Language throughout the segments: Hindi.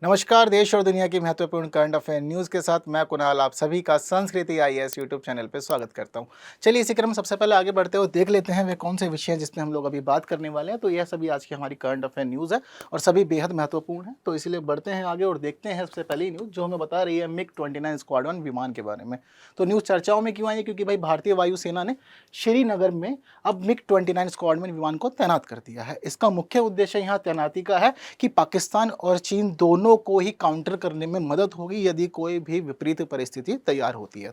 नमस्कार। देश और दुनिया की महत्वपूर्ण करंट अफेयर न्यूज़ के साथ मैं कुणाल आप सभी का संस्कृति आईएएस यूट्यूब चैनल पे स्वागत करता हूं। चलिए इसी क्रम में सबसे पहले आगे बढ़ते हुए देख लेते हैं वे कौन से विषय हैं जिसमें हम लोग अभी बात करने वाले हैं। तो यह सभी आज की हमारी करंट अफेयर न्यूज़ है और सभी बेहद महत्वपूर्ण है। तो इसीलिए बढ़ते हैं आगे और देखते हैं सबसे पहली न्यूज़ जो हमें बता रही है मिग-29 स्क्वाड्रन विमान के बारे में। तो न्यूज़ चर्चाओं में क्यों आई है, क्योंकि भाई भारतीय वायुसेना ने श्रीनगर में अब मिग-29 स्क्वाड्रन विमान को तैनात कर दिया है। इसका मुख्य उद्देश्य यहाँ तैनाती का है कि पाकिस्तान और चीन दोनों को ही काउंटर करने में मदद होगी यदि कोई भी विपरीत परिस्थिति तैयार होती है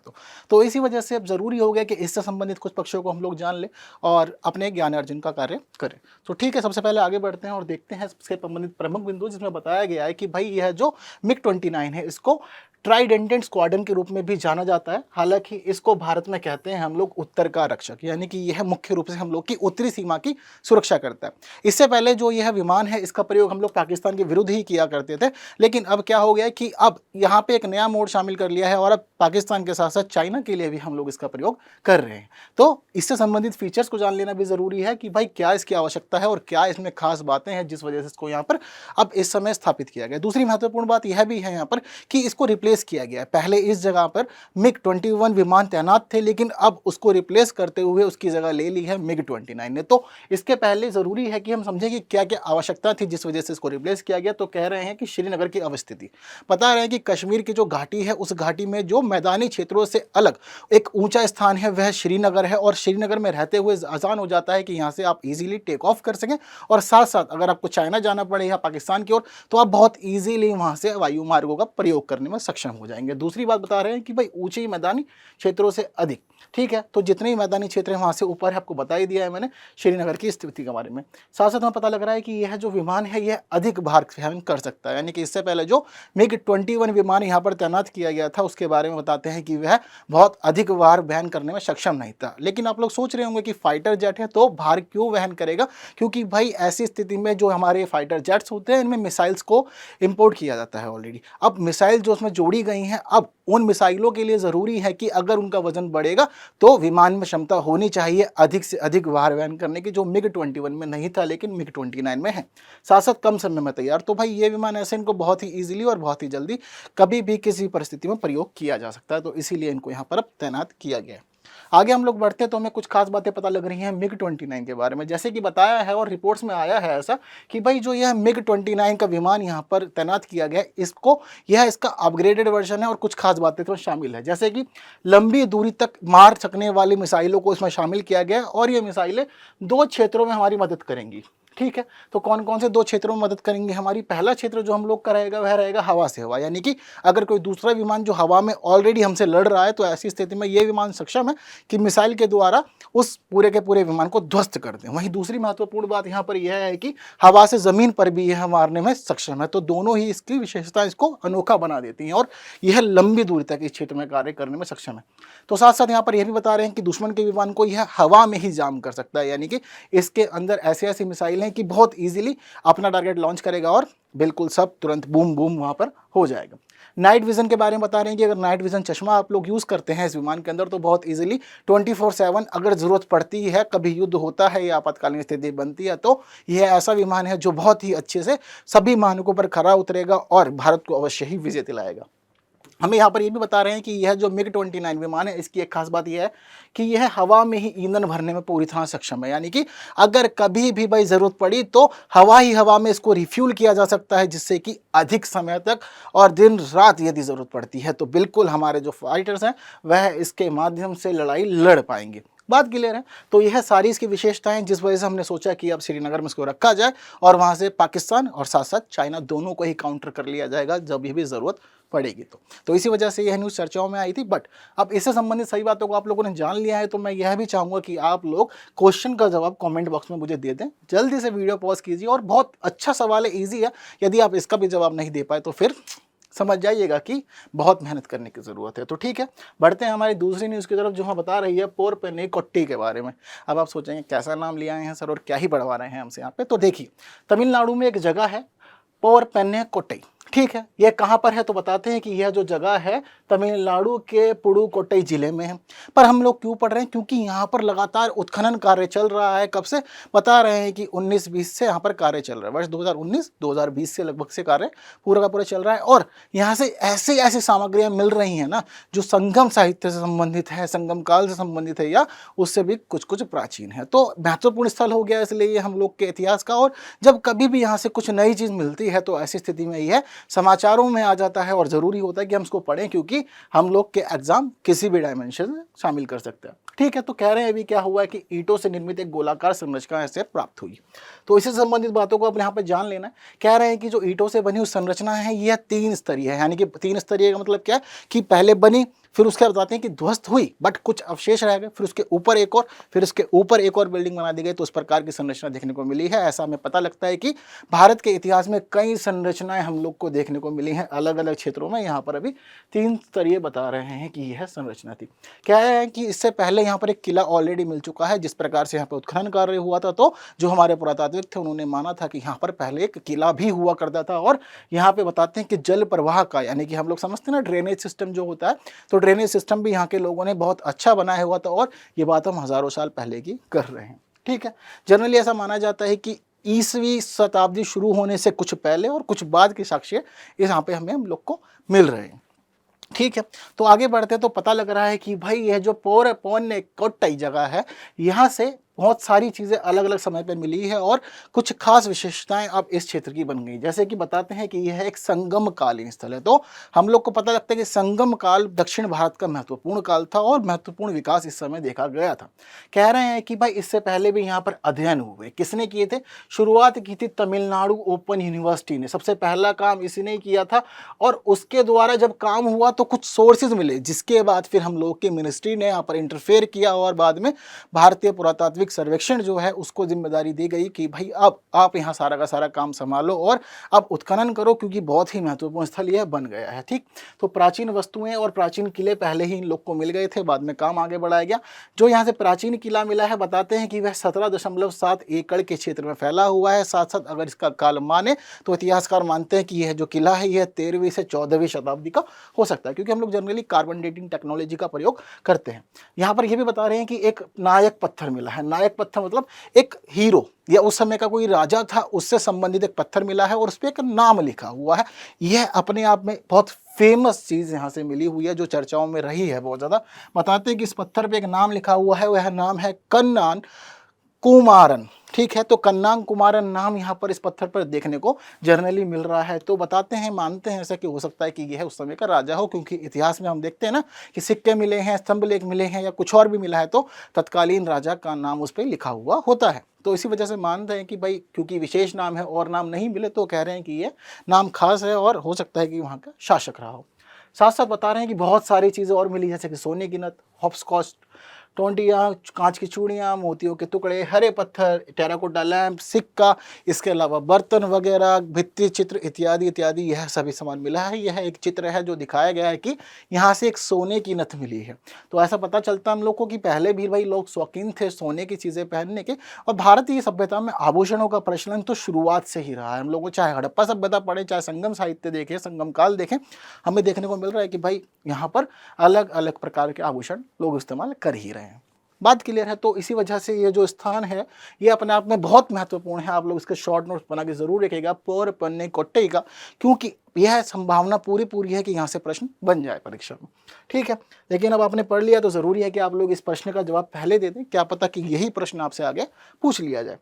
तो इसी वजह से अब जरूरी हो गया कि इससे संबंधित कुछ पक्षों को हम लोग जान लें और अपने ज्ञान अर्जन का कार्य करें। तो ठीक है, सबसे पहले आगे बढ़ते हैं और देखते हैं इससे संबंधित प्रमुख बिंदु जिसमें बताया गया है कि भाई यह जो मिग-29 है इसको ट्राइडेंटेंट स्क्वाड्रन के रूप में भी जाना जाता है। हालांकि इसको भारत में कहते हैं हम लोग उत्तर का रक्षक, यानी कि यह मुख्य रूप से हम लोग की उत्तरी सीमा की सुरक्षा करता है। इससे पहले जो यह विमान है इसका प्रयोग हम लोग पाकिस्तान के विरुद्ध ही किया करते थे, लेकिन अब क्या हो गया है कि अब यहाँ पे एक नया मोड शामिल कर लिया है और अब पाकिस्तान के साथ साथ चाइना के लिए भी हम लोग इसका प्रयोग कर रहे हैं। तो इससे संबंधित फीचर्स को जान लेना भी जरूरी है कि भाई क्या इसकी आवश्यकता है और क्या इसमें खास बातें हैं जिस वजह से इसको यहाँ पर अब इस समय स्थापित किया गया। दूसरी महत्वपूर्ण बात यह भी है यहाँ पर कि इसको रिप्लेस किया गया है। पहले इस जगह पर मिग-21 विमान तैनात थे, लेकिन अब उसको रिप्लेस करते हुए उसकी जगह ले ली है मिग-29 ने। तो इसके पहले जरूरी है कि हम समझें कि क्या क्या आवश्यकता थी जिस वजह से इसको रिप्लेस किया गया। तो कह रहे हैं कि श्रीनगर की अवस्थिति, बता रहे हैं कि कश्मीर की जो घाटी है उस घाटी में जो मैदानी क्षेत्रों से अलग एक ऊंचा स्थान है वह श्रीनगर है, और श्रीनगर में रहते हुए आसान हो जाता है कि यहाँ से आप इजीली टेक ऑफ कर सकें, और साथ साथ अगर आपको चाइना जाना पड़े या पाकिस्तान की ओर तो आप बहुत इजीली वहाँ से वायु मार्गों का प्रयोग करने में सक्षम हो जाएंगे। दूसरी बात बता रहे हैं कि भाई ऊंची मैदानी क्षेत्रों से अधिक, ठीक है, तो जितने ही मैदानी क्षेत्र हैं वहाँ से ऊपर है, आपको बता ही दिया है मैंने श्रीनगर की स्थिति के बारे में। साथ साथ हमें पता लग रहा है कि यह जो विमान है यह अधिक भार वहन कर सकता है, यानी कि इससे पहले जो मिग-21 विमान यहाँ पर तैनात किया गया था उसके बारे में बताते हैं कि वह बहुत अधिक भार वहन करने में सक्षम नहीं था। लेकिन आप लोग सोच रहे होंगे कि फाइटर जेट है तो भार क्यों वहन करेगा, क्योंकि भाई ऐसी स्थिति में जो हमारे फाइटर जेट्स होते हैं इनमें मिसाइल्स को इंपोर्ट किया जाता है ऑलरेडी। अब मिसाइल जो उसमें जोड़ी गई हैं, अब उन मिसाइलों के लिए ज़रूरी है कि अगर उनका वजन बढ़ेगा तो विमान में क्षमता होनी चाहिए अधिक से अधिक भार वहन करने की, जो मिग-21 में नहीं था लेकिन मिग-29 में है। साथ साथ कम समय में तैयार। तो भाई ये विमान ऐसे इनको बहुत ही ईजिली और बहुत ही जल्दी कभी भी किसी परिस्थिति में प्रयोग किया जा सकता है, तो इसीलिए इनको यहाँ पर अब तैनात किया गया है। आगे हम लोग बढ़ते हैं तो हमें कुछ खास बातें पता लग रही हैं मिग-29 के बारे में। जैसे कि बताया है और रिपोर्ट्स में आया है ऐसा कि भाई जो यह मिग-29 का विमान यहाँ पर तैनात किया गया है इसको यह इसका अपग्रेडेड वर्जन है और कुछ खास बातें तो शामिल है, जैसे कि लंबी दूरी तक मार सकने वाली मिसाइलों को इसमें शामिल किया गया है और ये मिसाइलें दो क्षेत्रों में हमारी मदद करेंगी। ठीक है, तो कौन कौन से दो क्षेत्रों में मदद करेंगे हमारी? पहला क्षेत्र जो हम लोग का रहेगा वह रहेगा हवा से हवा, यानी कि अगर कोई दूसरा विमान जो हवा में ऑलरेडी हमसे लड़ रहा है तो ऐसी स्थिति में ये विमान सक्षम है कि मिसाइल के द्वारा उस पूरे के पूरे विमान को ध्वस्त कर दें। वहीं दूसरी महत्वपूर्ण बात यहाँ पर यह है कि हवा से जमीन पर भी यह मारने में सक्षम है, तो दोनों ही इसकी विशेषता इसको अनोखा बना देती हैं और यह लंबी दूरी तक इस क्षेत्र में कार्य करने में सक्षम है। तो साथ साथ यहाँ पर यह भी बता रहे हैं कि दुश्मन के विमान को यह हवा में ही जाम कर सकता है, यानी कि इसके अंदर ऐसी ऐसी मिसाइल हैं कि बहुत ईजिली अपना टारगेट लॉन्च करेगा और बिल्कुल सब तुरंत बूम बूम वहाँ पर हो जाएगा। नाइट विजन के बारे में बता रहे हैं कि अगर नाइट विजन चश्मा आप लोग यूज़ करते हैं इस विमान के अंदर तो बहुत इजीली 24/7 अगर ज़रूरत पड़ती है, कभी युद्ध होता है या आपातकालीन स्थिति बनती है, तो यह ऐसा विमान है जो बहुत ही अच्छे से सभी मानकों पर खरा उतरेगा और भारत को अवश्य ही विजय दिलाएगा। हमें यहाँ पर ये भी बता रहे हैं कि यह जो मिग-29 विमान है इसकी एक खास बात यह है कि यह हवा में ही ईंधन भरने में पूरी तरह सक्षम है, यानी कि अगर कभी भी भाई ज़रूरत पड़ी तो हवा ही हवा में इसको रिफ्यूल किया जा सकता है, जिससे कि अधिक समय तक और दिन रात यदि ज़रूरत पड़ती है तो बिल्कुल हमारे जो फाइटर्स हैं वह इसके माध्यम से लड़ाई लड़ पाएंगे। बात क्लियर है? तो यह सारी इसकी विशेषताएं जिस वजह से हमने सोचा कि अब श्रीनगर में इसको रखा जाए और वहाँ से पाकिस्तान और साथ साथ चाइना दोनों को ही काउंटर कर लिया जाएगा जब भी ज़रूरत पड़ेगी। तो इसी वजह से यह न्यूज़ चर्चाओं में आई थी। बट अब इससे संबंधित सही बातों को आप लोगों ने जान लिया है, तो मैं यह भी चाहूँगा कि आप लोग क्वेश्चन का जवाब कमेंट बॉक्स में मुझे दे दें। जल्दी से वीडियो पॉज कीजिए, और बहुत अच्छा सवाल है, ईजी है। यदि आप इसका भी जवाब नहीं दे पाए तो फिर समझ जाइएगा कि बहुत मेहनत करने की ज़रूरत है। तो ठीक है, बढ़ते हैं हमारी दूसरी न्यूज़ की तरफ जो हमें बता रही है पोरपन्नीकोट्टी के बारे में। अब आप सोचेंगे कैसा नाम लिया हैं सर और क्या ही बढ़वा रहे हैं हमसे यहाँ पे। तो देखिए, तमिलनाडु में एक जगह है पोरपन्नीकोट्टी, ठीक है, यह कहाँ पर है तो बताते हैं कि यह जो जगह है तमिलनाडु के पुडुकोट्टई जिले में है। पर हम लोग क्यों पढ़ रहे हैं, क्योंकि यहाँ पर लगातार उत्खनन कार्य चल रहा है। कब से बता रहे हैं कि 19-20 से यहाँ पर कार्य चल रहा है, वर्ष 2019-2020 से लगभग से कार्य पूरा का पूरा चल रहा है। और यहाँ से ऐसी ऐसी सामग्रियाँ मिल रही हैं ना जो संगम साहित्य से संबंधित है, संगम काल से संबंधित है, या उससे भी कुछ कुछ प्राचीन है। तो महत्वपूर्ण स्थल हो गया इसलिए ये हम लोग के इतिहास का। और जब कभी भी यहाँ से कुछ नई चीज़ मिलती है तो ऐसी स्थिति में यह समाचारों में आ जाता है और ज़रूरी होता है कि हम इसको पढ़ें, क्योंकि हम लोग के एग्जाम किसी भी डायमेंशन में शामिल कर सकते हैं। ठीक है, तो कह रहे हैं अभी क्या हुआ है कि ईंटों से निर्मित एक गोलाकार संरचना ऐसे प्राप्त हुई। तो इससे संबंधित बातों को अपने यहाँ पर जान लेना है। कह रहे हैं कि जो ईंटों से बनी हुई संरचना है यह 3 स्तरीय है। यानी कि 3 स्तरीय का मतलब क्या है कि पहले बनी, फिर उसके बाद बताते हैं कि ध्वस्त हुई बट कुछ अवशेष रह गए, फिर उसके ऊपर एक और, फिर उसके ऊपर एक और बिल्डिंग बना दी गई। तो इस प्रकार की संरचना देखने को मिली है। ऐसा हमें पता लगता है कि भारत के इतिहास में कई संरचनाएं हम लोग को देखने को मिली हैं अलग अलग क्षेत्रों में। यहाँ पर अभी 3 स्तरीय बता रहे हैं कि यह संरचना थी। क्या है कि इससे पहले यहाँ पर एक किला ऑलरेडी मिल चुका है। जिस प्रकार से यहाँ पर उत्खनन कार्य हुआ था तो जो हमारे पुरातात्विक थे उन्होंने माना था कि यहाँ पर पहले एक किला भी हुआ करता था। और यहाँ पे बताते हैं कि जल प्रवाह का, यानी कि हम लोग समझते हैं ना ड्रेनेज सिस्टम जो होता है, तो ड्रेनेज सिस्टम भी यहाँ के लोगों ने बहुत अच्छा बनाया हुआ था। और ये बात हम हजारों साल पहले की कर रहे हैं। ठीक है, जनरली ऐसा माना जाता है कि 20वीं शताब्दी शुरू होने से कुछ पहले और कुछ बाद के साक्ष्य यहाँ पे हमें हम लोग को मिल रहे हैं। ठीक है, तो आगे बढ़ते हैं तो पता लग रहा है कि भाई यह जो पुडुकोट्टई जगह है यहाँ से बहुत सारी चीज़ें अलग अलग समय पे मिली है और कुछ खास विशेषताएं अब इस क्षेत्र की बन गई। जैसे कि बताते हैं कि यह एक संगम कालीन स्थल है। तो हम लोग को पता लगता है कि संगम काल दक्षिण भारत का महत्वपूर्ण काल था और महत्वपूर्ण विकास इस समय देखा गया था। कह रहे हैं कि भाई इससे पहले भी यहाँ पर अध्ययन हुए। किसने किए थे? शुरुआत की थी तमिलनाडु ओपन यूनिवर्सिटी ने। सबसे पहला काम इसी ने किया था और उसके द्वारा जब काम हुआ तो कुछ सोर्सेज मिले, जिसके बाद फिर हम लोग की मिनिस्ट्री ने यहाँ पर इंटरफेयर किया और बाद में भारतीय पुरातात्विक सर्वेक्षण जो है उसको जिम्मेदारी दी गई कि भाई अब आप यहाँ सारा का सारा काम संभालो और अब उत्खनन करो, क्योंकि बहुत ही महत्वपूर्ण स्थल यह बन गया है। ठीक, तो प्राचीन वस्तुएं और प्राचीन किले पहले ही इन लोग को मिल गए थे, बाद में काम आगे बढ़ाया गया। जो यहाँ से प्राचीन किला मिला है बताते हैं कि वह 17.7 एकड़ के क्षेत्र में फैला हुआ है। साथ साथ अगर इसका काल माने तो इतिहासकार मानते हैं कि यह जो किला है यह 13वीं से 14वीं शताब्दी का हो सकता है, क्योंकि हम लोग जनरली कार्बन डेटिंग टेक्नोलॉजी का प्रयोग करते हैं। यहाँ पर यह भी बता रहे हैं कि एक नायक पत्थर मिला है। नायक पत्थर मतलब एक हीरो या उस समय का कोई राजा था उससे संबंधित एक पत्थर मिला है और उस पर एक नाम लिखा हुआ है। यह अपने आप में बहुत फेमस चीज़ यहाँ से मिली हुई है जो चर्चाओं में रही है बहुत ज़्यादा। बताते हैं कि इस पत्थर पे एक नाम लिखा हुआ है, वह नाम है कन्नान कुमारन। ठीक है, तो कन्नान कुमारन नाम यहाँ पर इस पत्थर पर देखने को जनरली मिल रहा है। तो बताते हैं, मानते हैं ऐसा कि हो सकता है कि यह उस समय का राजा हो, क्योंकि इतिहास में हम देखते हैं ना कि सिक्के मिले हैं, स्तंभ लेख मिले हैं या कुछ और भी मिला है तो तत्कालीन राजा का नाम उस पर लिखा हुआ होता है। तो इसी वजह से मानते हैं कि भाई क्योंकि विशेष नाम है और नाम नहीं मिले तो कह रहे हैं कि यह नाम खास है और हो सकता है कि वहाँ का शासक रहा हो। साथ साथ बता रहे हैं कि बहुत सारी चीज़ें और मिली, जैसे कि सोने की नथ, हॉप्सकॉच, टोंटियाँ, कांच की चूड़ियाँ, मोतियों के टुकड़े, हरे पत्थर, टेराकोटा लैंप, सिक्का, इसके अलावा बर्तन वगैरह, भित्ति चित्र इत्यादि इत्यादि, यह सभी सामान मिला है। यह एक चित्र है जो दिखाया गया है कि यहाँ से एक सोने की नथ मिली है। तो ऐसा पता चलता है हम लोग को कि पहले भी भाई लोग शौकीन थे सोने की चीज़ें पहनने के, और भारतीय सभ्यता में आभूषणों का प्रचलन तो शुरुआत से ही रहा है। हम लोग को चाहे हड़प्पा सभ्यता पढ़े, चाहे संगम साहित्य देखें, संगम काल देखें, हमें देखने को मिल रहा है कि भाई यहाँ पर अलग अलग प्रकार के आभूषण लोग इस्तेमाल कर ही रहे हैं। बात क्लियर है? तो इसी वजह से ये जो स्थान है ये अपने आप में बहुत महत्वपूर्ण है। आप लोग इसके शॉर्ट नोट्स बना के जरूर रखिएगा पुडुकोट्टई का, क्योंकि यह संभावना पूरी है कि यहाँ से प्रश्न बन जाए परीक्षा में। ठीक है, लेकिन अब आपने पढ़ लिया तो ज़रूरी है कि आप लोग इस प्रश्न का जवाब पहले दे दें, क्या पता कि यही प्रश्न आपसे आगे पूछ लिया जाए।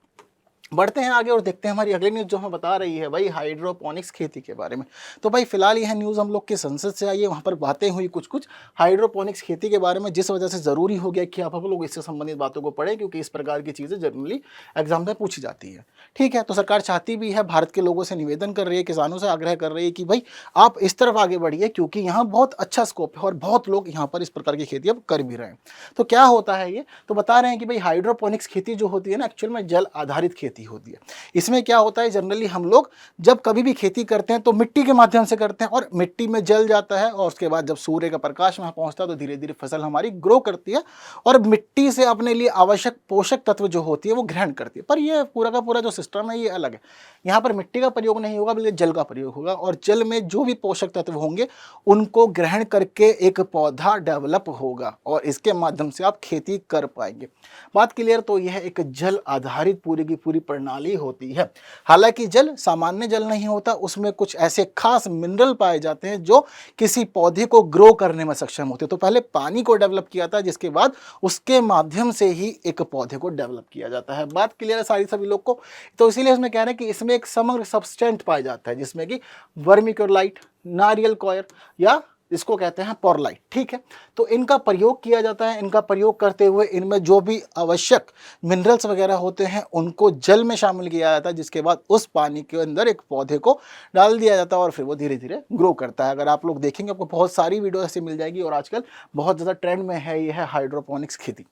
बढ़ते हैं आगे और देखते हैं हमारी अगली न्यूज़ जो हमें बता रही है भाई हाइड्रोपोनिक्स खेती के बारे में। तो भाई फिलहाल यह न्यूज़ हम लोग के संसद से आई है, वहाँ पर बातें हुई कुछ हाइड्रोपोनिक्स खेती के बारे में, जिस वजह से ज़रूरी हो गया कि आप लोग इससे संबंधित बातों को पढ़ें, क्योंकि इस प्रकार की चीज़ें जनरली एग्जाम में पूछी जाती है। ठीक है, तो सरकार चाहती भी है, भारत के लोगों से निवेदन कर रही है, किसानों से आग्रह कर रही है कि भाई आप इस तरफ आगे बढ़िए, क्योंकि यहाँ बहुत अच्छा स्कोप है और बहुत लोग यहाँ पर इस प्रकार की खेती अब कर भी रहे हैं। तो क्या होता है ये, तो बता रहे हैं कि भाई हाइड्रोपोनिक्स खेती जो होती है ना, एक्चुअल में जल आधारित खेती खेती होती है। इसमें क्या होता है, जनरली हम लोग जब कभी भी खेती करते हैं तो मिट्टी के माध्यम से करते हैं और मिट्टी में जल जाता है और उसके बाद जब सूर्य का प्रकाश वहाँ पहुँचता है तो धीरे धीरे फसल हमारी ग्रो करती है और मिट्टी से अपने लिए आवश्यक पोषक तत्व जो होती है वो ग्रहण करती है। पर यह पूरा का पूरा जो सिस्टम है ये अलग है। यहाँ पर मिट्टी का प्रयोग नहीं होगा बल्कि जल का प्रयोग होगा और जल में जो भी पोषक तत्व होंगे उनको ग्रहण करके एक पौधा डेवलप होगा और इसके माध्यम से आप खेती कर पाएंगे। बात क्लियर? तो यह एक जल आधारित पूरी की पूरी प्रणाली होती है। हालांकि जल सामान्य जल नहीं होता, उसमें कुछ ऐसे खास मिनरल पाए जाते हैं जो किसी पौधे को ग्रो करने में सक्षम होते हैं। तो पहले पानी को डेवलप किया था, जिसके बाद उसके माध्यम से ही एक पौधे को डेवलप किया जाता है। बात क्लियर है सारी सभी लोग को? तो इसीलिए इसमें कह रहे हैं कि इसमें एक समग्र सब्सटेंट पाया जाता है जिसमें कि वर्मिक्यूलाइट, नारियल कॉयर या इसको कहते हैं परलाइट। ठीक है, तो इनका प्रयोग किया जाता है। इनका प्रयोग करते हुए इनमें जो भी आवश्यक मिनरल्स वगैरह होते हैं उनको जल में शामिल किया जाता है, जिसके बाद उस पानी के अंदर एक पौधे को डाल दिया जाता है और फिर वो धीरे धीरे ग्रो करता है। अगर आप लोग देखेंगे आपको बहुत सारी वीडियो ऐसी मिल जाएगी और आजकल बहुत ज़्यादा ट्रेंड में है ये है हाइड्रोपोनिक्स खेती।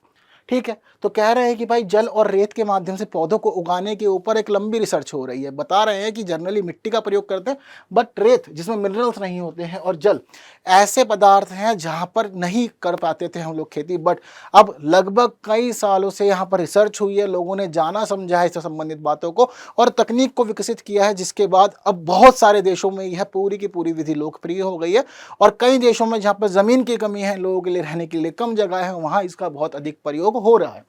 ठीक है, तो कह रहे हैं कि भाई जल और रेत के माध्यम से पौधों को उगाने के ऊपर एक लंबी रिसर्च हो रही है। बता रहे हैं कि जनरली मिट्टी का प्रयोग करते हैं, बट रेत जिसमें मिनरल्स नहीं होते हैं और जल ऐसे पदार्थ हैं जहां पर नहीं कर पाते थे हम लोग खेती। बट अब लगभग कई सालों से यहाँ पर रिसर्च हुई है, लोगों ने जाना समझा है इससे संबंधित बातों को और तकनीक को विकसित किया है, जिसके बाद अब बहुत सारे देशों में यह पूरी की पूरी विधि लोकप्रिय हो गई है। और कई देशों में जहाँ पर ज़मीन की कमी है, लोगों के लिए रहने के लिए कम जगह है, वहाँ इसका बहुत अधिक प्रयोग हो रहा है।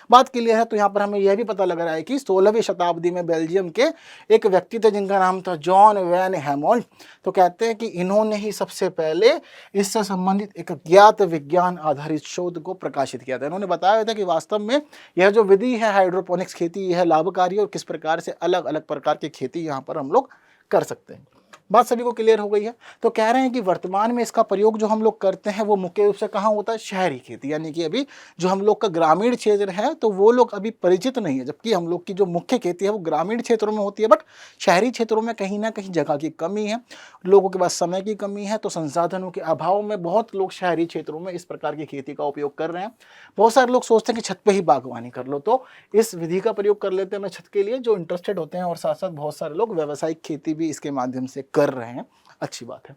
बात क्लियर है? तो यहाँ पर हमें यह भी पता लग रहा है कि 16वीं शताब्दी में बेल्जियम के एक व्यक्ति थे जिनका नाम था जॉन वैन हेमोल्ड। तो कहते हैं कि इन्होंने ही सबसे पहले इससे संबंधित एक ज्ञात विज्ञान आधारित शोध को प्रकाशित किया था। इन्होंने बताया था कि वास्तव में यह जो विधि है हाइड्रोपोनिक्स खेती, यह लाभकारी और किस प्रकार से अलग अलग प्रकार की खेती यहाँ पर हम लोग कर सकते हैं। बात सभी को क्लियर हो गई है? तो कह रहे हैं कि वर्तमान में इसका प्रयोग जो हम लोग करते हैं वो मुख्य रूप से कहाँ होता है? शहरी खेती, यानी कि अभी जो हम लोग का ग्रामीण क्षेत्र है तो वो लोग अभी परिचित नहीं है, जबकि हम लोग की जो मुख्य खेती है वो ग्रामीण क्षेत्रों में होती है। बट शहरी क्षेत्रों में कहीं ना कहीं जगह की कमी है, लोगों के पास समय की कमी है, तो संसाधनों के अभाव में बहुत लोग शहरी क्षेत्रों में इस प्रकार की खेती का उपयोग कर रहे हैं। बहुत सारे लोग सोचते हैं कि छत पर ही बागवानी कर लो, तो इस विधि का प्रयोग कर लेते हैं मैं छत के लिए, जो इंटरेस्टेड होते हैं। और साथ साथ बहुत सारे लोग व्यावसायिक खेती भी इसके माध्यम से कर रहे हैं। अच्छी बात है।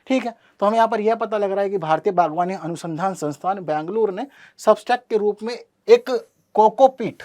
ठीक है, तो हमें यहाँ पर यह पता लग रहा है कि भारतीय बागवानी अनुसंधान संस्थान बेंगलुरु ने सब्सट्रैक्ट के रूप में एक कोकोपीट,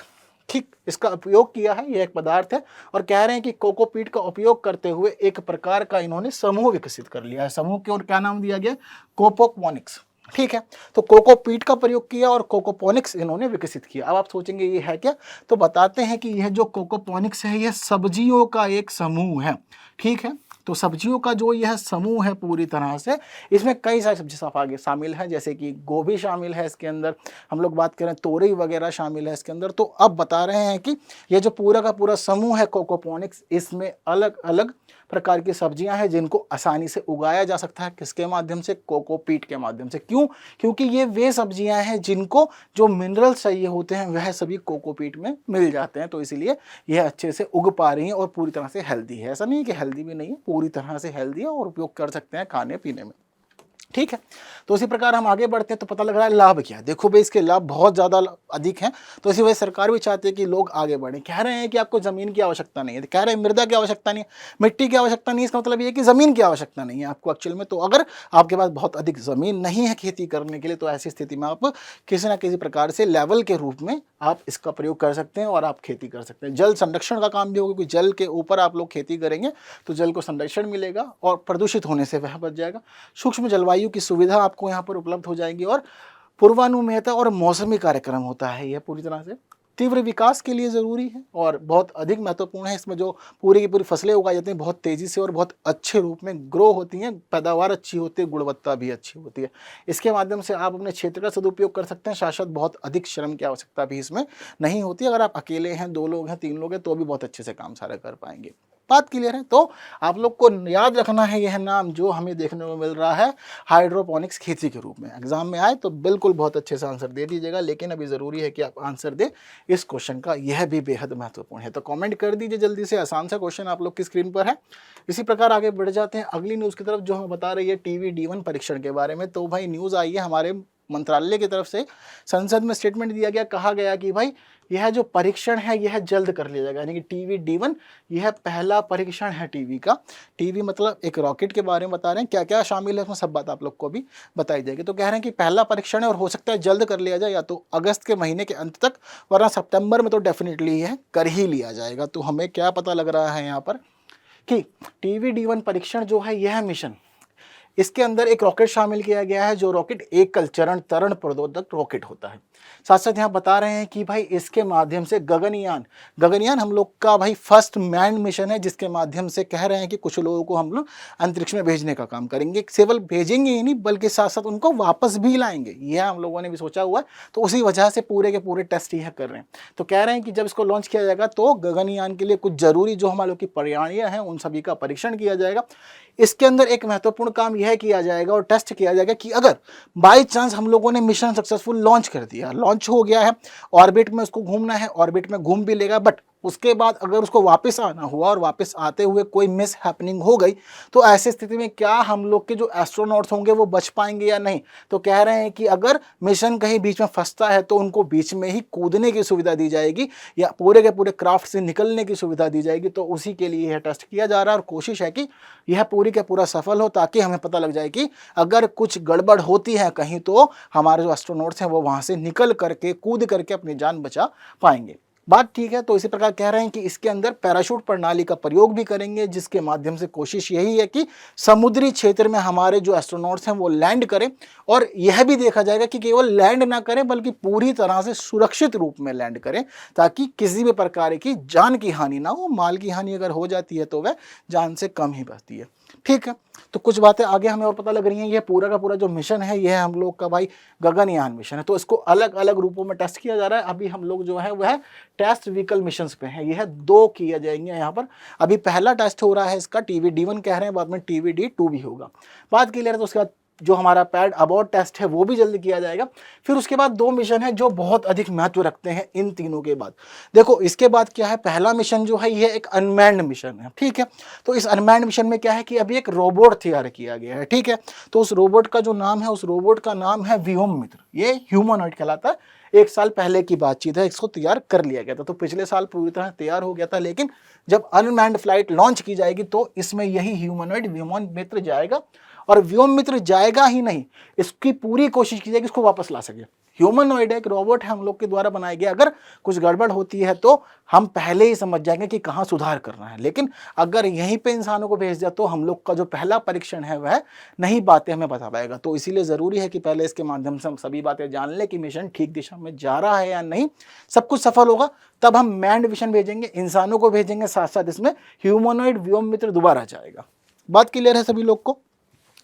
ठीक, इसका उपयोग किया है। यह एक पदार्थ है और कह रहे हैं कि कोकोपीट का उपयोग करते हुए एक प्रकार का इन्होंने समूह विकसित कर लिया है। समूह के और क्या नाम दिया गया? कोकोपोनिक्स। ठीक है, तो कोकोपीट का प्रयोग किया और कोकोपोनिक्स इन्होंने विकसित किया। अब आप सोचेंगे ये है क्या? तो बताते हैं कि यह जो कोकोपोनिक्स है यह सब्जियों का एक समूह है। ठीक है, तो सब्जियों का जो यह समूह है पूरी तरह से, इसमें कई सारी सब्जी आगे शामिल है, जैसे कि गोभी शामिल है इसके अंदर, हम लोग बात करें तोरई वगैरह शामिल है इसके अंदर। तो अब बता रहे हैं कि यह जो पूरा का पूरा समूह है कोकोपोनिक्स, इसमें अलग अलग प्रकार की सब्जियां हैं जिनको आसानी से उगाया जा सकता है। किसके माध्यम से? कोकोपीट के माध्यम से। क्यों? क्योंकि ये वे सब्जियां हैं जिनको जो मिनरल्स चाहिए होते हैं वह सभी कोकोपीट में मिल जाते हैं, तो इसीलिए यह अच्छे से उग पा रही हैं और पूरी तरह से हेल्दी है। ऐसा नहीं है कि हेल्दी भी नहीं है, पूरी तरह से हेल्दी है और उपयोग कर सकते हैं खाने पीने में। ठीक है, तो इसी प्रकार हम आगे बढ़ते हैं तो पता लग रहा है लाभ क्या है। देखो भाई, इसके लाभ बहुत ज़्यादा अधिक हैं, तो इसी वजह सरकार भी चाहती है कि लोग आगे बढ़ें। कह रहे हैं कि आपको ज़मीन की आवश्यकता नहीं है, कह रहे हैं मृदा की आवश्यकता नहीं है, मिट्टी की आवश्यकता नहीं है, इसका मतलब ये है कि ज़मीन की आवश्यकता नहीं है आपको एक्चुअल में। तो अगर आपके पास बहुत अधिक ज़मीन नहीं है खेती करने के लिए, तो ऐसी स्थिति में आप किसी न किसी प्रकार से लेवल के रूप में आप इसका प्रयोग कर सकते हैं और आप खेती कर सकते हैं। जल संरक्षण का काम भी होगा, क्योंकि जल के ऊपर आप लोग खेती करेंगे तो जल को संरक्षण मिलेगा और प्रदूषित होने से वह बच जाएगा। सूक्ष्म जलवायु की सुविधा आपको यहाँ पर उपलब्ध हो जाएगी और पूर्वानुमेयता और मौसमी कार्यक्रम होता है। यह पूरी तरह से तीव्र विकास के लिए ज़रूरी है और बहुत अधिक महत्वपूर्ण है। इसमें जो पूरी की पूरी फसलें उगाई जाती हैं बहुत तेज़ी से और बहुत अच्छे रूप में ग्रो होती हैं, पैदावार अच्छी होती है, गुणवत्ता भी अच्छी होती है। इसके माध्यम से आप अपने क्षेत्र का सदुपयोग कर सकते हैं। शायद बहुत अधिक श्रम की आवश्यकता भी इसमें नहीं होती। अगर आप अकेले हैं, 2 लोग हैं, 3 लोग हैं, तो भी बहुत अच्छे से काम सारा कर पाएंगे। बात क्लियर है? तो आप लोग को याद रखना है यह नाम जो हमें देखने को मिल रहा है हाइड्रोपोनिक्स खेती के रूप में। एग्जाम में आए तो बिल्कुल बहुत अच्छे से आंसर दे दीजिएगा, लेकिन अभी ज़रूरी है कि आप आंसर दें इस क्वेश्चन का, यह भी बेहद महत्वपूर्ण है। तो कमेंट कर दीजिए जल्दी से, आसान सा क्वेश्चन आप लोग की स्क्रीन पर है। इसी प्रकार आगे बढ़ जाते हैं अगली न्यूज़ की तरफ, जो हमें बता रही है टीवी D1 परीक्षण के बारे में। तो भाई न्यूज़ आई है हमारे मंत्रालय की तरफ से संसद में स्टेटमेंट दिया गया, कहा गया कि भाई यह जो परीक्षण है यह जल्द कर लिया जाएगा, यानी कि टीवी D1 यह पहला परीक्षण है टीवी का। टीवी मतलब एक रॉकेट के बारे में बता रहे हैं, क्या क्या शामिल है उसमें सब बात आप लोग को भी बताई जाएगी। तो कह रहे हैं कि पहला परीक्षण है और हो सकता है जल्द कर लिया जाए, या तो अगस्त के महीने के अंत तक, वरना सितंबर में तो डेफिनेटली यह कर ही लिया जाएगा। तो हमें क्या पता लग रहा है यहाँ पर कि टीवी D1 परीक्षण जो है यह मिशन, इसके अंदर एक रॉकेट शामिल किया गया है, जो रॉकेट एकल चरण तरण प्ररोधक रॉकेट होता है। साथ साथ यहाँ बता रहे हैं कि भाई इसके माध्यम से गगनयान हम लोग का भाई फर्स्ट मैन मिशन है, जिसके माध्यम से कह रहे हैं कि कुछ लोगों को हम लोग अंतरिक्ष में भेजने का काम करेंगे। केवल भेजेंगे ही नहीं बल्कि साथ साथ उनको वापस भी लाएंगे, यह हम लोगों ने भी सोचा हुआ है। तो उसी वजह से पूरे के पूरे टेस्ट यह कर रहे हैं। तो कह रहे हैं कि जब इसको लॉन्च किया जाएगा तो गगनयान के लिए कुछ जरूरी जो हमारे लोग की प्रणालियां हैं उन सभी का परीक्षण किया जाएगा। इसके अंदर एक महत्वपूर्ण काम यह किया जाएगा और टेस्ट किया जाएगा कि अगर बाय चांस हम लोगों ने मिशन सक्सेसफुल लॉन्च कर दिया, लॉन्च हो गया है, ऑर्बिट में उसको घूमना है, ऑर्बिट में घूम भी लेगा, बट उसके बाद अगर उसको वापस आना हुआ और वापस आते हुए कोई मिस हैपनिंग हो गई, तो ऐसी स्थिति में क्या हम लोग के जो एस्ट्रोनॉट्स होंगे वो बच पाएंगे या नहीं। तो कह रहे हैं कि अगर मिशन कहीं बीच में फंसता है तो उनको बीच में ही कूदने की सुविधा दी जाएगी या पूरे के पूरे क्राफ्ट से निकलने की सुविधा दी जाएगी। तो उसी के लिए यह टेस्ट किया जा रहा है और कोशिश है कि यह पूरी के पूरा सफल हो, ताकि हमें पता लग जाए कि अगर कुछ गड़बड़ होती है कहीं तो हमारे जो एस्ट्रोनॉट्स हैं वो वहां से निकल करके कूद करके अपनी जान बचा पाएंगे। बात ठीक है। तो इसी प्रकार कह रहे हैं कि इसके अंदर पैराशूट प्रणाली का प्रयोग भी करेंगे, जिसके माध्यम से कोशिश यही है कि समुद्री क्षेत्र में हमारे जो एस्ट्रोनॉट्स हैं वो लैंड करें, और यह भी देखा जाएगा कि केवल लैंड ना करें बल्कि पूरी तरह से सुरक्षित रूप में लैंड करें, ताकि किसी भी प्रकार की जान की हानि ना हो। माल की हानि अगर हो जाती है तो वह जान से कम ही बचती है। ठीक है, तो कुछ बातें आगे हमें और पता लग रही हैं। यह पूरा का पूरा जो मिशन है यह हम लोग का भाई गगनयान मिशन है, तो इसको अलग अलग रूपों में टेस्ट किया जा रहा है। अभी हम लोग जो है वह टेस्ट व्हीकल मिशंस पे हैं, यह 2 किए जाएंगे यहाँ पर। अभी पहला टेस्ट हो रहा है इसका, टीवी D1 कह रहे हैं, बाद में टीवी D2 भी होगा। बात क्लियर है। तो उसके बाद जो हमारा पैड अबॉर्ट टेस्ट है वो भी जल्द किया जाएगा। फिर उसके बाद 2 मिशन है जो बहुत अधिक महत्व रखते हैं इन तीनों के बाद। देखो इसके बाद क्या है, पहला मिशन जो है ये एक अनमैन्ड मिशन है। ठीक है, तो इस अनमैन्ड मिशन में क्या है कि अभी एक रोबोट तैयार किया गया है। ठीक है, तो उस रोबोट का जो नाम है, उस रोबोट का नाम है व्योममित्र। ये ह्यूमनॉइड कहलाता है। 1 साल पहले की बातचीत है, इसको तैयार कर लिया गया था। तो पिछले साल पूरी तरह तैयार हो गया था, लेकिन जब अनमैन्ड फ्लाइट लॉन्च की जाएगी तो इसमें यही ह्यूमनॉइड व्योममित्र जाएगा। और व्योममित्र जाएगा ही नहीं, इसकी पूरी कोशिश की जाएगी इसको वापस ला सके। ह्यूमनॉइड एक रोबोट है हम लोग के द्वारा बनाया गया। अगर कुछ गड़बड़ होती है तो हम पहले ही समझ जाएंगे कि कहाँ सुधार करना है, लेकिन अगर यहीं पे इंसानों को भेज दिया तो हम लोग का जो पहला परीक्षण है वह नहीं बातें हमें बता पाएगा। तो इसीलिए ज़रूरी है कि पहले इसके माध्यम से हम सभी बातें जान लें कि मिशन ठीक दिशा में जा रहा है या नहीं। सब कुछ सफल होगा तब हम मैंड मिशन भेजेंगे, इंसानों को भेजेंगे, साथ साथ इसमें ह्यूमनॉइड व्योममित्र दोबारा जाएगा। बात क्लियर है सभी लोग को।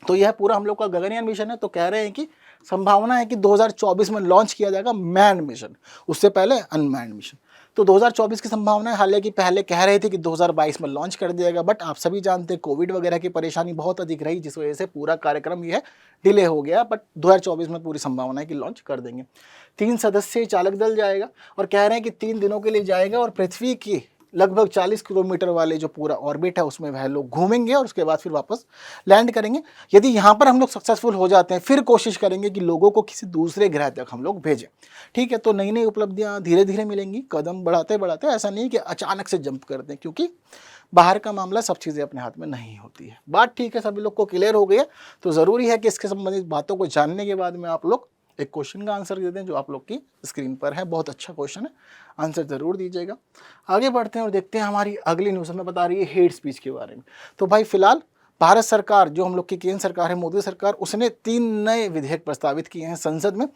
तो यह पूरा हम लोग का गगनयान मिशन है। तो कह रहे हैं कि संभावना है कि 2024 में लॉन्च किया जाएगा मैन मिशन, उससे पहले अनमैन्ड मिशन। तो 2024 की संभावना है। हालांकि पहले कह रहे थे कि 2022 में लॉन्च कर दिया जाएगा, बट आप सभी जानते हैं कोविड वगैरह की परेशानी बहुत अधिक रही, जिस वजह से पूरा कार्यक्रम यह डिले हो गया। बट 2024 में पूरी संभावना है कि लॉन्च कर देंगे। 3 सदस्यीय चालक दल जाएगा और कह रहे हैं कि 3 दिनों के लिए जाएगा और पृथ्वी की लगभग 40 किलोमीटर वाले जो पूरा ऑर्बिट है उसमें वह लोग घूमेंगे और उसके बाद फिर वापस लैंड करेंगे। यदि यहाँ पर हम लोग सक्सेसफुल हो जाते हैं फिर कोशिश करेंगे कि लोगों को किसी दूसरे ग्रह तक हम लोग भेजें। ठीक है, तो नई नई उपलब्धियाँ धीरे धीरे मिलेंगी, कदम बढ़ाते बढ़ाते। ऐसा नहीं कि अचानक से जंप कर दें, क्योंकि बाहर का मामला सब चीज़ें अपने हाथ में नहीं होती है। बात ठीक है, सभी लोग को क्लियर हो गई है। तो ज़रूरी है कि इसके संबंधित बातों को जानने के बाद में आप लोग एक क्वेश्चन का आंसर दे दें जो आप लोग की स्क्रीन पर है। बहुत अच्छा क्वेश्चन है, आंसर ज़रूर दीजिएगा। आगे बढ़ते हैं और देखते हैं हमारी अगली न्यूज़ हमें बता रही है हेट स्पीच के बारे में। तो भाई फिलहाल भारत सरकार, जो हम लोग की केंद्र सरकार है, मोदी सरकार, उसने 3 नए विधेयक प्रस्तावित किए हैं संसद में।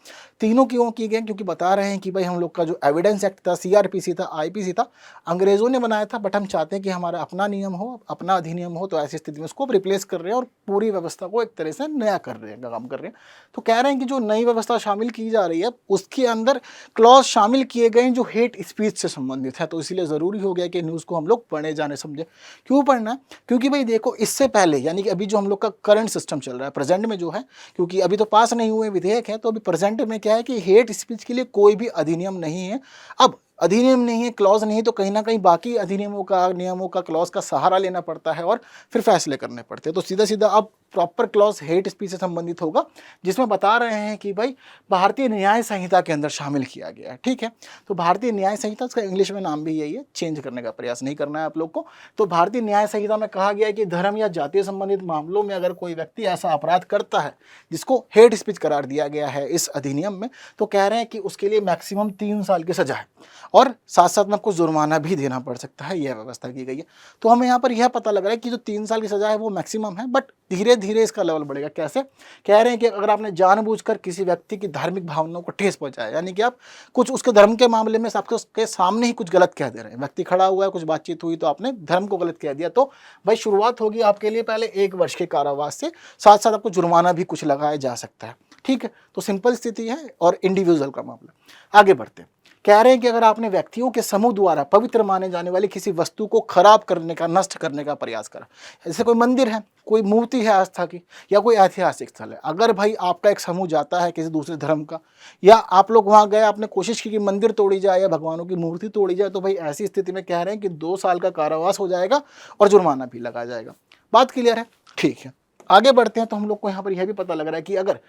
तीनों क्यों किए गए, क्योंकि बता रहे हैं कि भाई हम लोग का जो एविडेंस एक्ट था, CRPC था, IPC था, अंग्रेज़ों ने बनाया था, बट हम चाहते हैं कि हमारा अपना नियम हो, अपना अधिनियम हो। तो ऐसी स्थिति में उसको रिप्लेस कर रहे हैं और पूरी व्यवस्था को एक तरह से नया कर रहे हैं, काम कर रहे हैं। तो कह रहे हैं कि जो नई व्यवस्था शामिल की जा रही है उसके अंदर क्लॉज शामिल किए गए जो हेट स्पीच से संबंधित है। तो इसीलिए ज़रूरी हो गया कि न्यूज़ को हम लोग पढ़े जाने समझे। क्यों पढ़ना है, क्योंकि भाई देखो इससे पहले यानी कि अभी जो हम लोग का करंट सिस्टम चल रहा है, प्रेजेंट में जो है, क्योंकि अभी तो पास नहीं हुए विधेयक है, तो अभी प्रेजेंट में क्या है कि हेट स्पीच के लिए कोई भी अधिनियम नहीं है। अब अधिनियम नहीं है, क्लॉज नहीं है, तो कहीं ना कहीं बाकी अधिनियमों का, नियमों का, क्लॉज का सहारा लेना पड़ता है और फिर फैसले करने पड़ते हैं। तो सीधा सीधा अब प्रॉपर क्लॉज हेट स्पीच से संबंधित होगा, जिसमें बता रहे हैं कि भाई भारतीय न्याय संहिता के अंदर शामिल किया गया है। ठीक है, तो भारतीय न्याय संहिता, उसका इंग्लिश में नाम भी यही है, चेंज करने का प्रयास नहीं करना है आप लोग को। तो भारतीय न्याय संहिता में कहा गया है कि धर्म या जातीय संबंधित मामलों में अगर कोई व्यक्ति ऐसा अपराध करता है जिसको हेट स्पीच करार दिया गया है इस अधिनियम में, तो कह रहे हैं कि उसके लिए मैक्सिमम 3 साल की सजा है और साथ साथ में आपको जुर्माना भी देना पड़ सकता है, यह व्यवस्था की गई है। तो हमें यहाँ पर यह पता लग रहा है कि जो 3 साल की सजा है वो मैक्सिमम है, बट धीरे धीरे इसका लेवल बढ़ेगा। कैसे? कह रहे हैं कि अगर आपने जानबूझकर किसी व्यक्ति की धार्मिक भावनाओं को ठेस पहुंचाया, यानी कि आप कुछ उसके धर्म के मामले में आपके उसके सामने ही कुछ गलत कह दे रहे हैं, व्यक्ति खड़ा हुआ है, कुछ बातचीत हुई तो आपने धर्म को गलत कह दिया, तो भाई शुरुआत होगी आपके लिए पहले 1 वर्ष के कारावास से, साथ साथ आपको जुर्माना भी कुछ लगाया जा सकता है। ठीक है, तो सिंपल स्थिति है और इंडिविजुअल का मामला। आगे बढ़ते हैं। कह रहे हैं कि अगर आपने व्यक्तियों के समूह द्वारा पवित्र माने जाने वाली किसी वस्तु को खराब करने का, नष्ट करने का प्रयास करा, जैसे कोई मंदिर है, कोई मूर्ति है आस्था की, या कोई ऐतिहासिक स्थल है, अगर भाई आपका एक समूह जाता है किसी दूसरे धर्म का, या आप लोग वहाँ गए, आपने कोशिश की कि मंदिर तोड़ी जाए या भगवानों की मूर्ति तोड़ी जाए, तो भाई ऐसी स्थिति में कह रहे हैं कि 2 साल का कारावास हो जाएगा और जुर्माना भी लगाया जाएगा। बात क्लियर है? ठीक है, आगे बढ़ते हैं। तो हम लोग को यहाँ पर यह भी पता लग रहा है कि अगर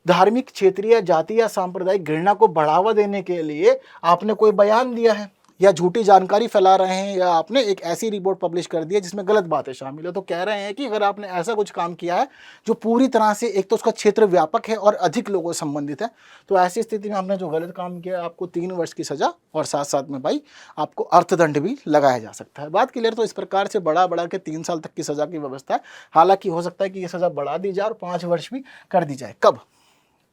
धार्मिक, क्षेत्रीय, जाति या सांप्रदायिक घृणा को बढ़ावा देने के लिए आपने कोई बयान दिया है या झूठी जानकारी फैला रहे हैं, या आपने एक ऐसी रिपोर्ट पब्लिश कर दी है जिसमें गलत बातें शामिल है, तो कह रहे हैं कि अगर आपने ऐसा कुछ काम किया है जो पूरी तरह से, एक तो उसका क्षेत्र व्यापक है और अधिक लोगों से संबंधित है, तो ऐसी स्थिति में आपने जो गलत काम किया, आपको 3 वर्ष की सजा और साथ साथ में भाई आपको अर्थदंड भी लगाया जा सकता है। बात क्लियर? तो इस प्रकार से बढ़ा के 3 साल तक की सजा की व्यवस्था है। हालांकि हो सकता है कि यह सजा बढ़ा दी जाए और 5 वर्ष भी कर दी जाए। कब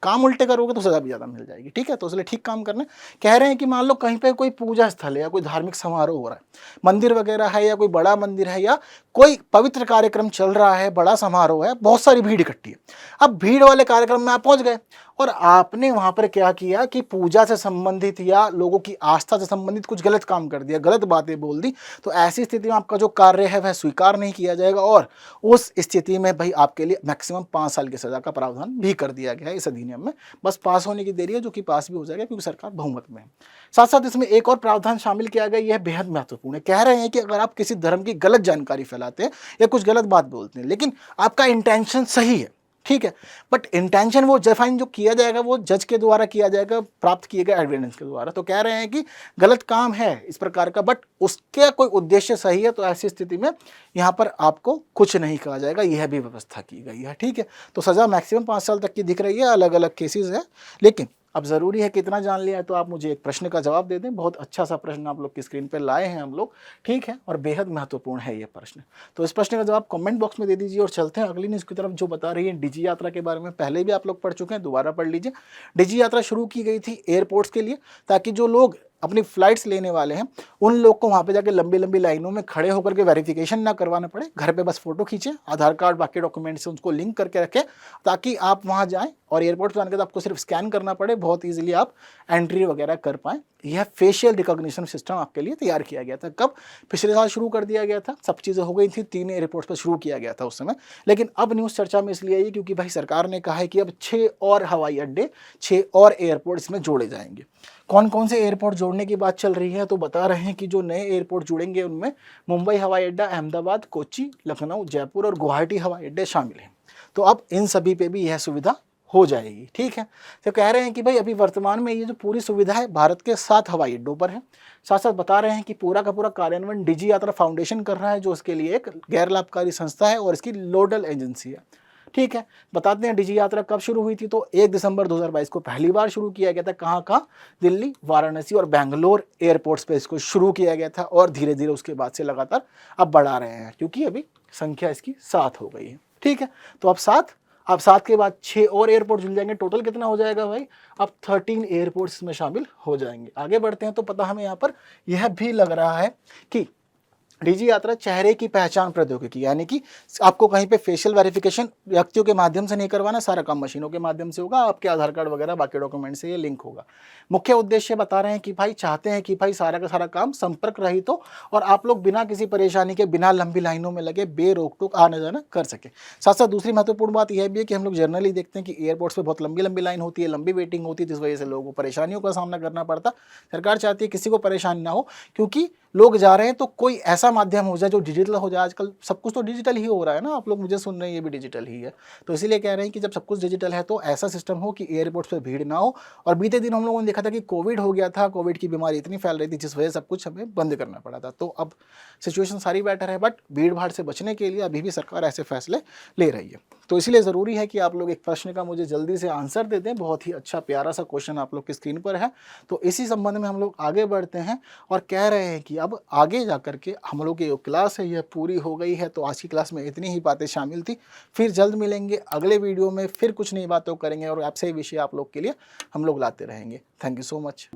काम उल्टे करोगे तो सजा भी ज़्यादा मिल जाएगी। ठीक है, तो इसलिए ठीक काम करना। कह रहे हैं कि मान लो कहीं पे कोई पूजा स्थल है या कोई धार्मिक समारोह हो रहा है, मंदिर वगैरह है या कोई बड़ा मंदिर है या कोई पवित्र कार्यक्रम चल रहा है, बड़ा समारोह है, बहुत सारी भीड़ इकट्ठी है। अब भीड़ वाले कार्यक्रम में आप पहुंच गए और आपने वहां पर क्या किया कि पूजा से संबंधित या लोगों की आस्था से संबंधित कुछ गलत काम कर दिया, गलत बातें बोल दी, तो ऐसी स्थिति में आपका जो कार्य है वह स्वीकार नहीं किया जाएगा और उस स्थिति में भाई आपके लिए मैक्सिमम 5 साल की सजा का प्रावधान भी कर दिया गया है इस अधिनियम में। बस पास होने की देरी है, जो कि पास भी हो जाएगा क्योंकि सरकार बहुमत में है। साथ साथ इसमें एक और प्रावधान शामिल किया गया, यह बेहद महत्वपूर्ण है। कह रहे हैं कि अगर आप किसी धर्म की गलत जानकारी फैलाते हैं या कुछ गलत बात बोलते हैं, लेकिन आपका इंटेंशन सही है, ठीक है, बट इंटेंशन वो डिफाइन जो किया जाएगा वो जज के द्वारा किया जाएगा, प्राप्त किए गए एविडेंस के द्वारा। तो कह रहे हैं कि गलत काम है इस प्रकार का, बट उसके कोई उद्देश्य सही है, तो ऐसी स्थिति में यहाँ पर आपको कुछ नहीं कहा जाएगा, यह भी व्यवस्था की गई है। ठीक है, तो सज़ा मैक्सिमम 5 साल तक की दिख रही है, अलग अलग केसेस है। लेकिन अब ज़रूरी है कितना जान लिया है, तो आप मुझे एक प्रश्न का जवाब दे दें। बहुत अच्छा सा प्रश्न आप लोग की स्क्रीन पे लाए हैं हम लोग, ठीक है, और बेहद महत्वपूर्ण है ये प्रश्न। तो इस प्रश्न का जवाब कमेंट बॉक्स में दे दीजिए और चलते हैं अगली न्यूज़ की तरफ, जो बता रही है डिजी यात्रा के बारे में। पहले भी आप लोग पढ़ चुके हैं, दोबारा पढ़ लीजिए। डिजी यात्रा शुरू की गई थी एयरपोर्ट्स के लिए, ताकि जो लोग अपनी फ्लाइट्स लेने वाले हैं उन लोग को वहाँ पे जाके लंबी लंबी लाइनों में खड़े होकर के वेरिफिकेशन ना करवाना पड़े, घर पे बस फोटो खींचे, आधार कार्ड बाकी डॉक्यूमेंट्स से उसको लिंक करके रखें, ताकि आप वहाँ जाएं और एयरपोर्ट पर जाने के बाद आपको सिर्फ स्कैन करना पड़े, बहुत ईजिली आप एंट्री वगैरह कर पाएँ। यह फेशियल रिकॉग्निशन सिस्टम आपके लिए तैयार किया गया था। कब? पिछले साल शुरू कर दिया गया था, सब चीज़ें हो गई थी, 3 एयरपोर्ट्स पर शुरू किया गया था उस समय। लेकिन अब न्यूज़ चर्चा में इसलिए आई क्योंकि भाई सरकार ने कहा है कि अब 6 और हवाई अड्डे, 6 और एयरपोर्ट इसमें जोड़े जाएंगे। कौन कौन से एयरपोर्ट जोड़ने की बात चल रही है, तो बता रहे हैं कि जो नए एयरपोर्ट जुड़ेंगे उनमें मुंबई हवाई अड्डा, अहमदाबाद, कोच्चि, लखनऊ, जयपुर और गुवाहाटी हवाई अड्डे शामिल हैं। तो अब इन सभी पे भी यह सुविधा हो जाएगी। ठीक है, तो कह रहे हैं कि भाई अभी वर्तमान में ये जो पूरी सुविधा है भारत के 7 हवाई अड्डों पर है। साथ साथ बता रहे हैं कि पूरा का पूरा कार्यान्वयन डिजी यात्रा फाउंडेशन कर रहा है, जो इसके लिए एक गैर लाभकारी संस्था है और इसकी नोडल एजेंसी है। ठीक है, बताते हैं डिजी यात्रा कब शुरू हुई थी, तो 1 दिसंबर 2022 को पहली बार शुरू किया गया था। कहाँ? दिल्ली, वाराणसी और बेंगलोर एयरपोर्ट्स पे इसको शुरू किया गया था और धीरे धीरे उसके बाद से लगातार अब बढ़ा रहे हैं, क्योंकि अभी संख्या इसकी 7 हो गई है। ठीक है, तो अब 7 के बाद 6 और एयरपोर्ट जुड़ जाएंगे। टोटल कितना हो जाएगा भाई? अब 13 एयरपोर्ट्स इसमें शामिल हो जाएंगे। आगे बढ़ते हैं तो पता हमें यहाँ पर यह भी लग रहा है कि डिजी यात्रा चेहरे की पहचान प्रौद्योगिकी, यानी कि आपको कहीं पे फेशियल वेरिफिकेशन व्यक्तियों के माध्यम से नहीं करवाना, सारा काम मशीनों के माध्यम से होगा, आपके आधार कार्ड वगैरह बाकी डॉक्यूमेंट से ये लिंक होगा। मुख्य उद्देश्य बता रहे हैं कि भाई चाहते हैं कि भाई सारा का सारा काम संपर्क रहित हो और आप लोग बिना किसी परेशानी के, बिना लंबी लाइनों में लगे, बेरोक टोक आना जाना कर सके। साथ साथ दूसरी महत्वपूर्ण बात यह भी है कि हम लोग जनरली देखते हैं कि एयरपोर्ट्स पर बहुत लंबी लंबी लाइन होती है, लंबी वेटिंग होती है, जिस वजह से लोगों को परेशानियों का सामना करना पड़ता। सरकार चाहती है किसी को परेशानी ना हो, क्योंकि लोग जा रहे हैं तो कोई ऐसा माध्यम हो जाए जो डिजिटल हो जाए। आजकल सब कुछ तो डिजिटल ही हो रहा है ना, आप लोग मुझे सुन रहे हैं ये भी डिजिटल ही है। तो इसीलिए कह रहे हैं कि जब सब कुछ डिजिटल है तो ऐसा सिस्टम हो कि एयरपोर्ट्स पे भीड़ ना हो। और बीते दिन हम लोगों ने देखा था कि कोविड हो गया था, कोविड की बीमारी इतनी फैल रही थी जिस वजह से सब कुछ हमें बंद करना पड़ा था। तो अब सिचुएशन सारी बेटर है, बट भीड़ भाड़ से बचने के लिए अभी भी सरकार ऐसे फैसले ले रही है। तो इसीलिए ज़रूरी है कि आप लोग एक प्रश्न का मुझे जल्दी से आंसर दे दें। बहुत ही अच्छा प्यारा सा क्वेश्चन आप लोग की स्क्रीन पर है। तो इसी संबंध में हम लोग आगे बढ़ते हैं और कह रहे हैं कि अब आगे जा कर के हम लोग की जो क्लास है यह पूरी हो गई है। तो आज की क्लास में इतनी ही बातें शामिल थी। फिर जल्द मिलेंगे अगले वीडियो में, फिर कुछ नई बातों करेंगे और आपसे विषय आप लोग के लिए हम लोग लाते रहेंगे। Thank you so much.